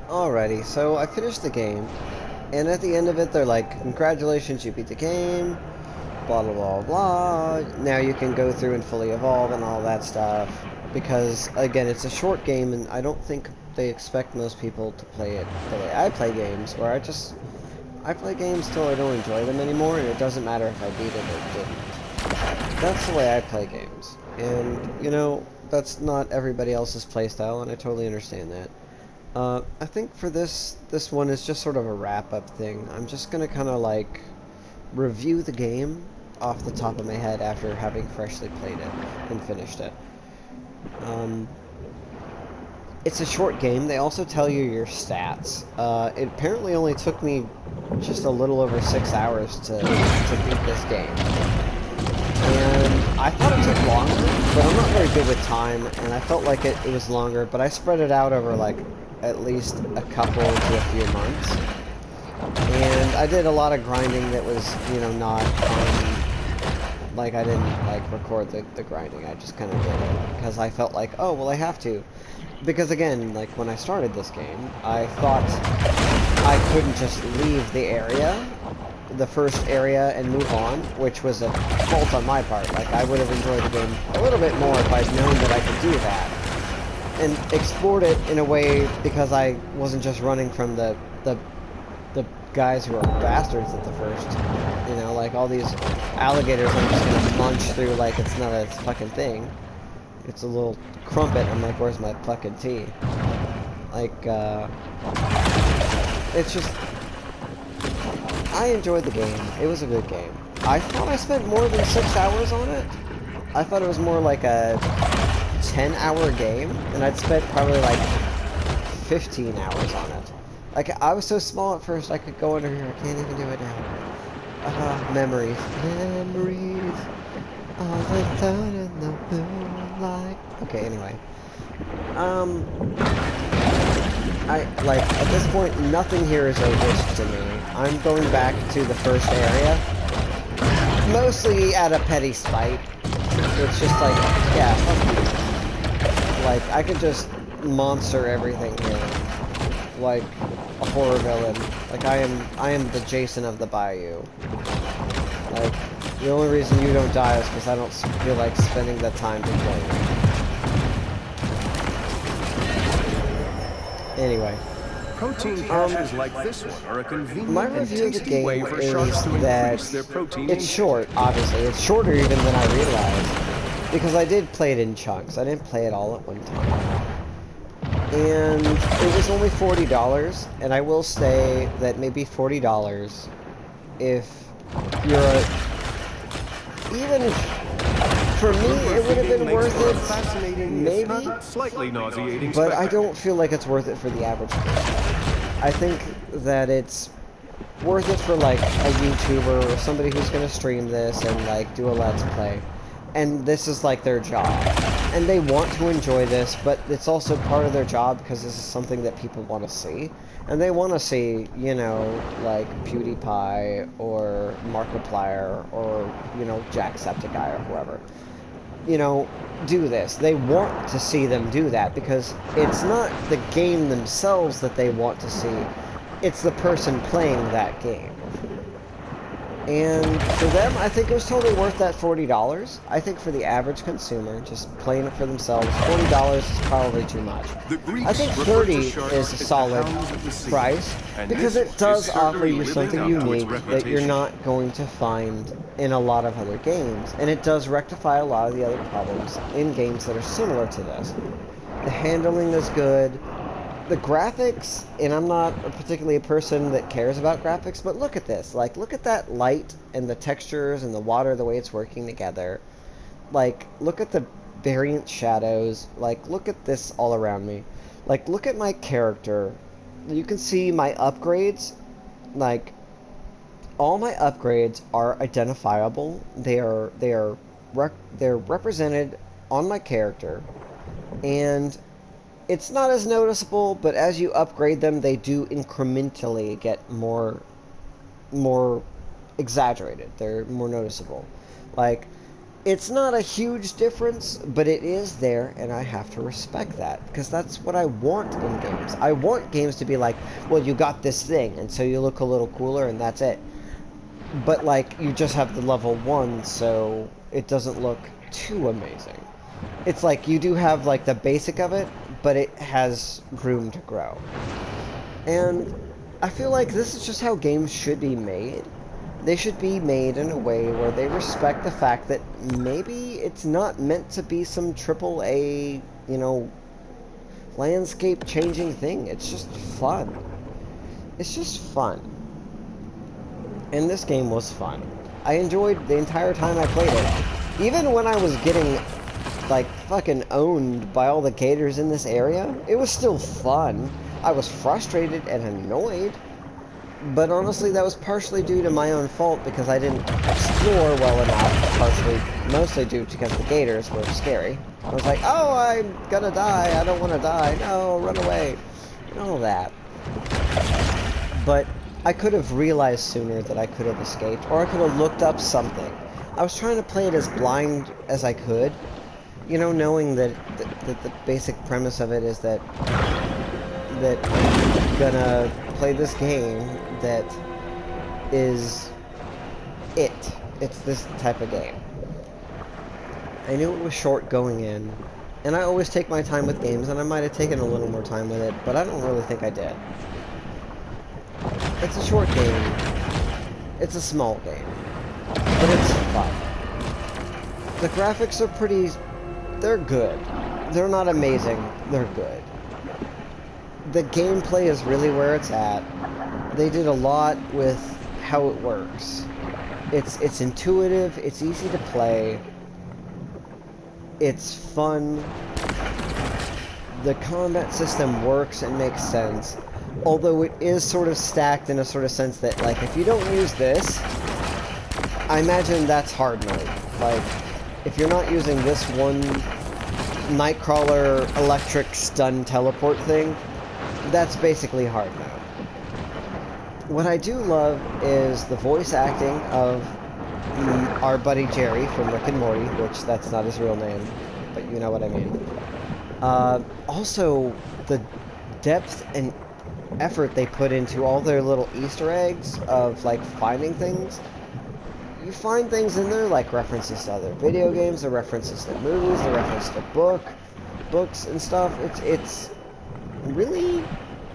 Alrighty, so I finished the game, and at the end of it, they're like, congratulations, you beat the game, blah blah blah blah. Now you can go through and fully evolve and all that stuff. Because, again, it's a short game, and I don't think they expect most people to play it the way I play games, where I play games till I don't enjoy them anymore, and it doesn't matter if I beat it or didn't. That's the way I play games. And, that's not everybody else's playstyle, and I totally understand that. I think for this one is just sort of a wrap-up thing. I'm just gonna kind of like review the game off the top of my head after having freshly played it and finished it. Um, it's a short game. They also tell you your stats. It apparently only took me just a little over 6 hours to beat this game. And I thought it took longer, but I'm not very good with time, and I felt like it was longer, but I spread it out over like at least a couple to a few months. And I did a lot of grinding that was, not like I didn't like record the grinding. I just kind of did it because I felt like, oh, well, I have to. Because again, like when I started this game, I thought I couldn't just leave the first area, and move on, which was a fault on my part. Like, I would have enjoyed the game a little bit more if I'd known that I could do that. And explored it in a way because I wasn't just running from the guys who are bastards at the first. Like all these alligators I'm just gonna munch through like it's not a fucking thing. It's a little crumpet. I'm like, where's my fucking tea? Like, it's just... I enjoyed the game. It was a good game. I thought I spent more than 6 hours on it. I thought it was more like a 10-hour game, and I'd spent probably like 15 hours on it. Like, I was so small at first, I could go under here. I can't even do it now. Memories. Memories of the sun and the moonlight. Okay, anyway. At this point, nothing here is a risk to me. I'm going back to the first area, mostly out of petty spite. It's just like, yeah, fuck you. Like, I could just monster everything here, like a horror villain. Like, I am the Jason of the Bayou. Like, the only reason you don't die is because I don't feel like spending the time to kill you. Anyway. Protein caches like this one are a convenient my and review of the tasty game way for sharks is to that increase their protein it's intake. short, obviously. It's shorter even than I realized. Because I did play it in chunks. I didn't play it all at one time. And it was only $40, and I will say that maybe $40 if you're even for me it would have been worth it, maybe, Slightly nauseating, but I don't feel like it's worth it for the average person. I think that it's worth it for like a YouTuber or somebody who's gonna stream this and like do a let's play. And this is like their job. And they want to enjoy this, but it's also part of their job because this is something that people want to see. And they want to see, like PewDiePie or Markiplier or, Jacksepticeye or whoever, do this. They want to see them do that because it's not the game themselves that they want to see. It's the person playing that game. And for them, I think it was totally worth that $40. I think for the average consumer, just playing it for themselves, $40 is probably too much. I think $30 is a solid price because it does offer you something unique that you're not going to find in a lot of other games. And it does rectify a lot of the other problems in games that are similar to this. The handling is good. The graphics, and I'm not particularly a person that cares about graphics, but look at this. Like, look at that light and the textures and the water, the way it's working together. Like, look at the variant shadows. Like, look at this all around me. Like, look at my character. You can see my upgrades. Like, all my upgrades are identifiable. They're represented on my character. And it's not as noticeable, but as you upgrade them, they do incrementally get more exaggerated. They're more noticeable. Like, It's not a huge difference, but it is there, and I have to respect that, because that's what I want in games. I want games to be like, well, you got this thing, and so you look a little cooler, and that's it. But, like, you just have the level 1, so it doesn't look too amazing. It's like, you do have, like, the basic of it, but it has room to grow. And I feel like this is just how games should be made. They should be made in a way where they respect the fact that maybe it's not meant to be some AAA, you know, landscape-changing thing. It's just fun. It's just fun. And this game was fun. I enjoyed the entire time I played it. Even when I was getting, like, fucking owned by all the gators in this area, it was still fun. I was frustrated and annoyed. But honestly, that was partially due to my own fault because I didn't explore well enough. Mostly due because the gators were scary. I was like, oh, I'm gonna die. I don't want to die. No, run away. And all that. But I could have realized sooner that I could have escaped, or I could have looked up something. I was trying to play it as blind as I could. You know, knowing that the basic premise of it is that I'm gonna play this game that is it's this type of game. I knew it was short going in, and I always take my time with games, and I might have taken a little more time with it, but I don't really think I did. It's a short game. It's a small game. But it's fun. The graphics are they're good. They're not amazing. They're good. The gameplay is really where it's at. They did a lot with how it works. It's intuitive, it's easy to play, it's fun, the combat system works and makes sense, although it is sort of stacked in a sort of sense that, like, if you don't use this, I imagine that's hard mode. Like, if you're not using this one Nightcrawler electric stun teleport thing, that's basically hard mode. What I do love is the voice acting of our buddy Jerry from Rick and Morty, which that's not his real name, but you know what I mean. Also, the depth and effort they put into all their little Easter eggs of, like, finding things. You find things in there, like references to other video games, or references to movies, or references to books and stuff. It's really,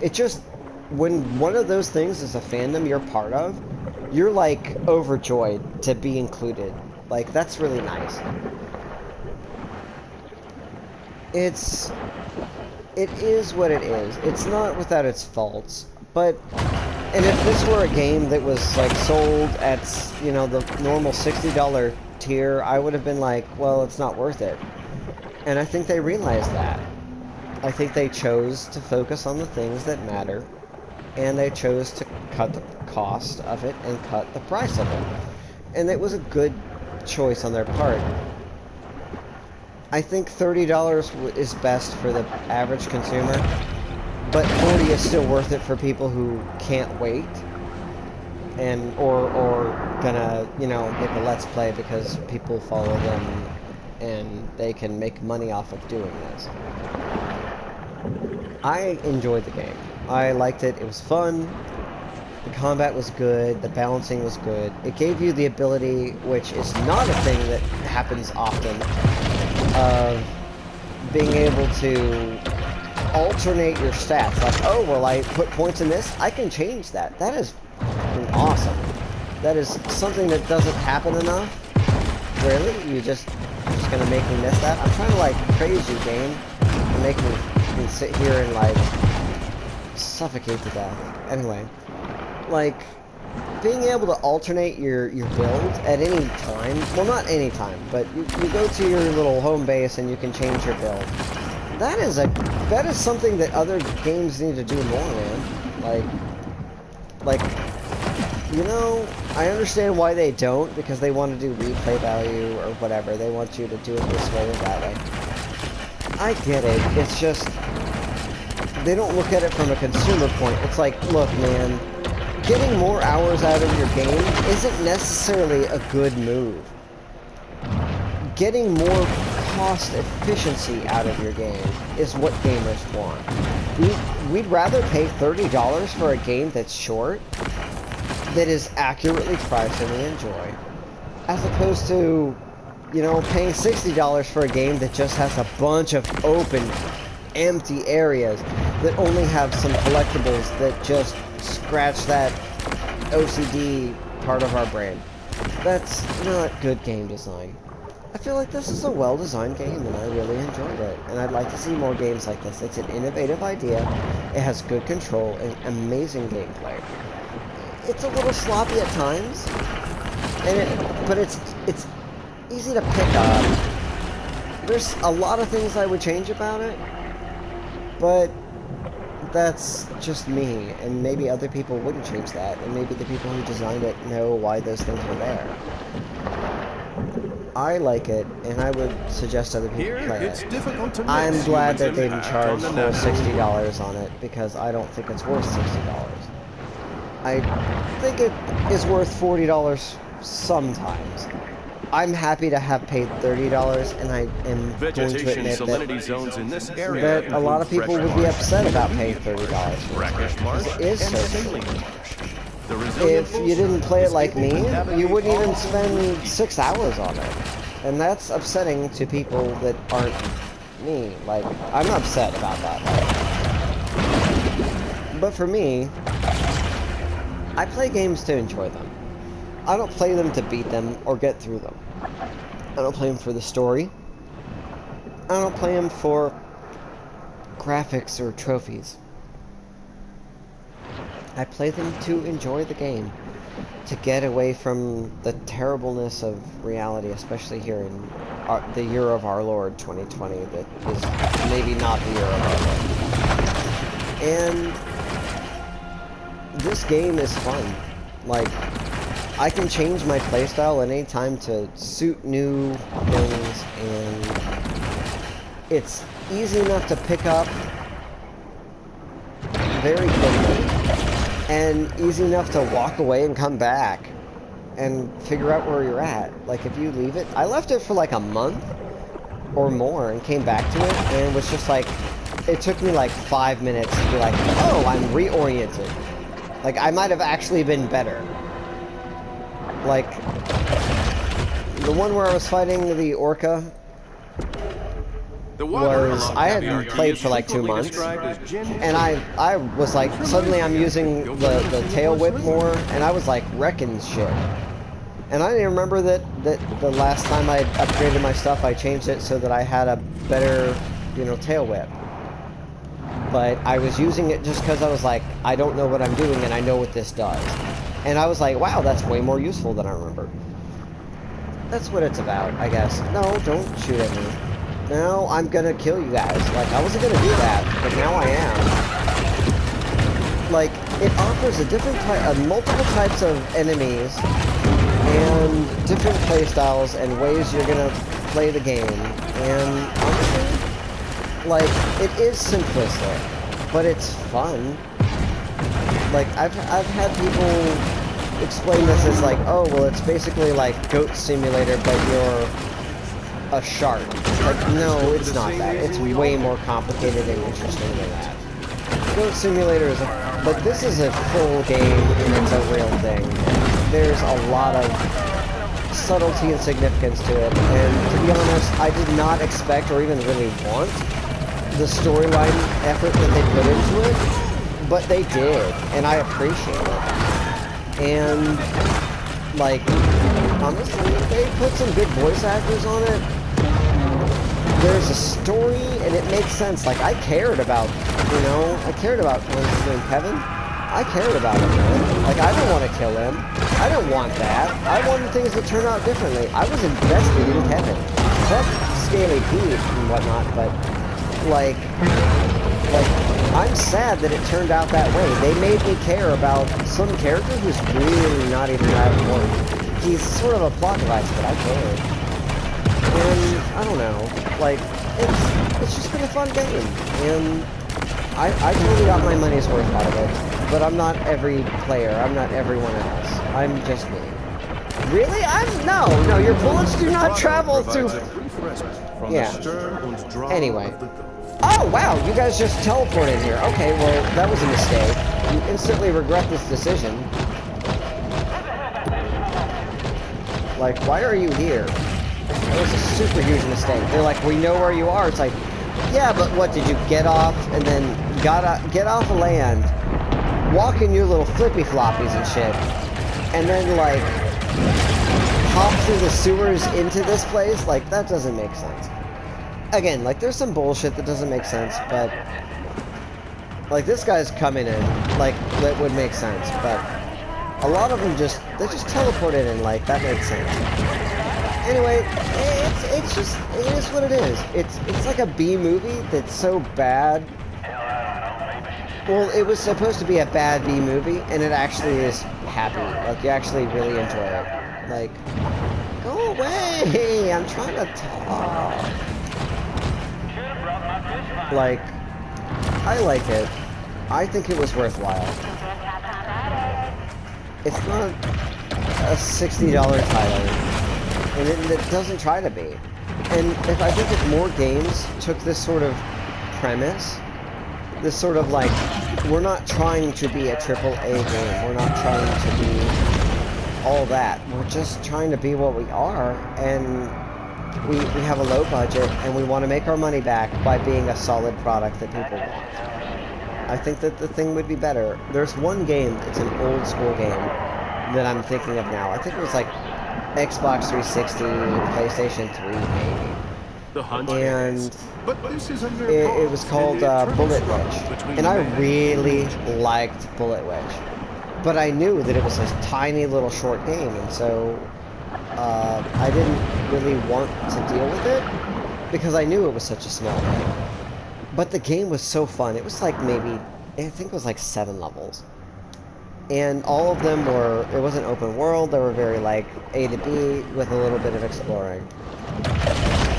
it just, when one of those things is a fandom you're part of, you're, like, overjoyed to be included. Like, that's really nice. It is what it is. It's not without its faults, but, and if this were a game that was, like, sold at, you know, the normal $60 tier, I would have been like, well, it's not worth it. And I think they realized that. I think they chose to focus on the things that matter, and they chose to cut the cost of it and cut the price of it. And it was a good choice on their part. I think $30 is best for the average consumer, but $40 is still worth it for people who can't wait, and or gonna, you know, make a let's play because people follow them and they can make money off of doing this. I enjoyed the game. I liked it. It was fun. The combat was good. The balancing was good. It gave you the ability, which is not a thing that happens often, of being able to alternate your stats. Like, oh, well, I put points in this. I can change that. That is awesome. That is something that doesn't happen enough. Really? You're just gonna make me miss that? I'm trying to, like, praise you, game, and make me sit here and, like, suffocate to death. Anyway, like, being able to alternate your build at any time, well, not any time, but you go to your little home base and you can change your build. That is something that other games need to do more, man. Like, you know, I understand why they don't, because they want to do replay value or whatever. They want you to do it this way or that way. I get it. It's just, they don't look at it from a consumer point. It's like, look, man, getting more hours out of your game isn't necessarily a good move. getting more cost efficiency out of your game is what gamers want. We'd rather pay $30 for a game that's short, that is accurately priced and we enjoy, as opposed to, you know, paying $60 for a game that just has a bunch of open, empty areas that only have some collectibles that just scratch that OCD part of our brain. That's not good game design. I feel like this is a well-designed game, and I really enjoyed it. And I'd like to see more games like this. It's an innovative idea. It has good control and amazing gameplay. It's a little sloppy at times, but it's easy to pick up. There's a lot of things I would change about it, but that's just me, and maybe other people wouldn't change that, and maybe the people who designed it know why those things were there. I like it, and I would suggest other people play it. I'm glad that they didn't charge full $60 on it, because I don't think it's worth $60. I think it is worth $40 sometimes. I'm happy to have paid $30, and I am going to admit that a lot of people would be upset about paying $30 for it, because it is so cheap. If you didn't play it like me, you wouldn't even spend 6 hours on it. And that's upsetting to people that aren't me. Like, I'm upset about that. But for me, I play games to enjoy them. I don't play them to beat them or get through them. I don't play them for the story. I don't play them for graphics or trophies. I play them to enjoy the game, to get away from the terribleness of reality, especially here in the year of our Lord 2020, that is maybe not the year of our Lord. And this game is fun. Like, I can change my playstyle at any time to suit new things, and it's easy enough to pick up very quickly, and easy enough to walk away and come back and figure out where you're at. Like, if you leave it, I left it for like a month or more and came back to it, and it was just like, it took me like 5 minutes to be like, oh, I'm reoriented. Like, I might have actually been better. Like, the one where I was fighting the orca was, I hadn't played for like 2 months, and I was like, suddenly I'm using the tail whip more, and I was like wrecking shit. And I didn't remember that the last time I upgraded my stuff, I changed it so that I had a better, you know, tail whip. But I was using it just because I was like, I don't know what I'm doing, and I know what this does. And I was like, wow, that's way more useful than I remember. That's what it's about, I guess. No, don't shoot at me. No, I'm gonna kill you guys. Like, I wasn't gonna do that, but now I am. Like, it offers a different multiple types of enemies, and different playstyles and ways you're gonna play the game. And honestly, like, it is simplistic, but it's fun. Like, I've had people explain this as like, oh, well, it's basically like Goat Simulator, but you're a shark. Like, no, it's not that. It's way more complicated and interesting than that. Goat Simulator is but this is a full game, and it's a real thing. There's a lot of subtlety and significance to it, and to be honest, I did not expect or even really want the storyline effort that they put into it. But they did, and I appreciate it. And, like, honestly, they put some good voice actors on it. There's a story, and it makes sense. Like, I cared about, you know, what was his name, Kevin? I cared about him, man. Like, I don't want to kill him. I don't want that. I wanted things to turn out differently. I was invested in Kevin. Fuck Scaly Pete and whatnot, but, like, I'm sad that it turned out that way. They made me care about some character who's really not even that important. He's sort of a plot device, but I cared. And, I don't know, like, it's just been a fun game. And I totally got my money's worth out of it. But I'm not every player. I'm not everyone else. I'm just me. Really? No, your bullets do not travel through... Yeah. Anyway. Oh, wow, you guys just teleported here. Okay, well, that was a mistake. You instantly regret this decision. Like, why are you here? That was a super huge mistake. They're like, we know where you are. It's like, yeah, but what, did you get off and then get off of land, walk in your little flippy floppies and shit, and then, like, hop through the sewers into this place? Like, that doesn't make sense. Again, like, there's some bullshit that doesn't make sense, but, like, this guy's coming in, like, that would make sense, but a lot of them they just teleported in, like, that makes sense. Anyway, it is what it is. It's like a B movie that's so bad. Well, it was supposed to be a bad B movie, and it actually is happy. Like, you actually really enjoy it. Like, go away! I'm trying to talk. Like, I like it. I think it was worthwhile. It's not a $60 title, and it doesn't try to be. And I think if more games took this sort of premise, this sort of like, we're not trying to be a AAA game, we're not trying to be all that, we're just trying to be what we are, and we have a low budget, and we want to make our money back by being a solid product that people want. I think that the thing would be better. There's one game, it's an old school game, that I'm thinking of now. I think it was like Xbox 360, PlayStation 3, maybe. And it was called Bullet Witch. And I really liked Bullet Witch. But I knew that it was a tiny little short game, and so I didn't really want to deal with it, because I knew it was such a small game. But the game was so fun. It was like maybe, I think it was like 7 levels. And all of them were, it wasn't open world, they were very like A to B with a little bit of exploring.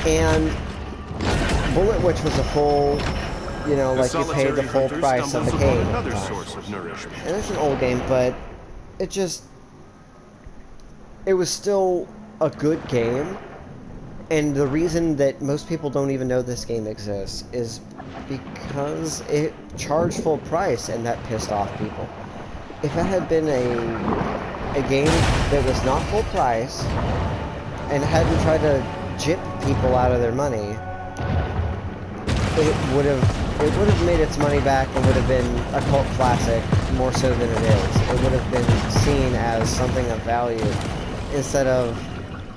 And Bullet Witch was a full, you know, like you paid the full price of the game. And it's an old game, but it was still a good game. And the reason that most people don't even know this game exists is because it charged full price, and that pissed off people. If it had been a game that was not full price and hadn't tried to gyp people out of their money, it would have made its money back and would have been a cult classic more so than it is. It would have been seen as something of value instead of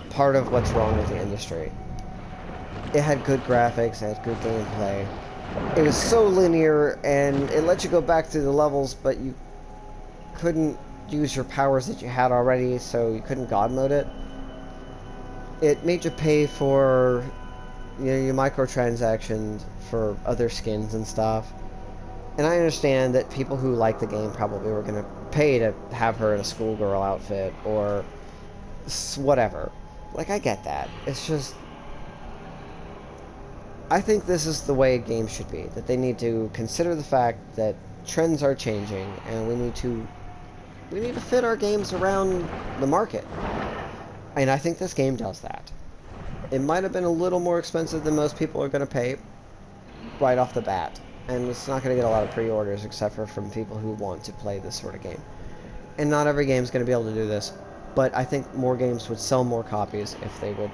part of what's wrong with the industry. It had good graphics, it had good gameplay. It was so linear, and it let you go back through the levels, but you couldn't use your powers that you had already, so you couldn't god mode it. It made you pay for, you know, your microtransactions for other skins and stuff. And I understand that people who like the game probably were going to pay to have her in a schoolgirl outfit or whatever. Like, I get that. It's just, I think this is the way a game should be. That they need to consider the fact that trends are changing, and we need to fit our games around the market. And I think this game does that. It might have been a little more expensive than most people are going to pay right off the bat. And it's not going to get a lot of pre-orders except for from people who want to play this sort of game. And not every game is going to be able to do this. But I think more games would sell more copies if they would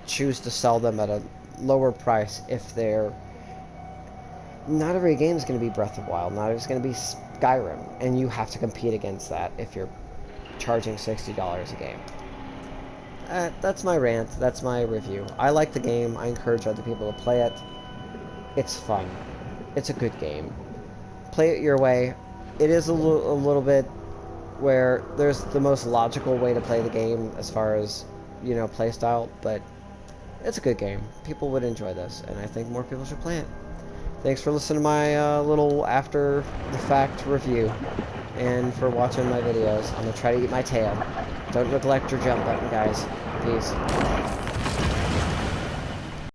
choose to sell them at a lower price. If they're... Not every game is going to be Breath of the Wild. Not every is going to be Skyrim. And you have to compete against that if you're charging $60 a game. That's my rant. That's my review. I like the game. I encourage other people to play it. It's fun. It's a good game. Play it your way. It is a little bit where there's the most logical way to play the game as far as, you know, play style, but it's a good game. People would enjoy this, and I think more people should play it. Thanks for listening to my little after-the-fact review, and for watching my videos. I'm going to try to eat my tail. Don't neglect your jump button, guys. Peace.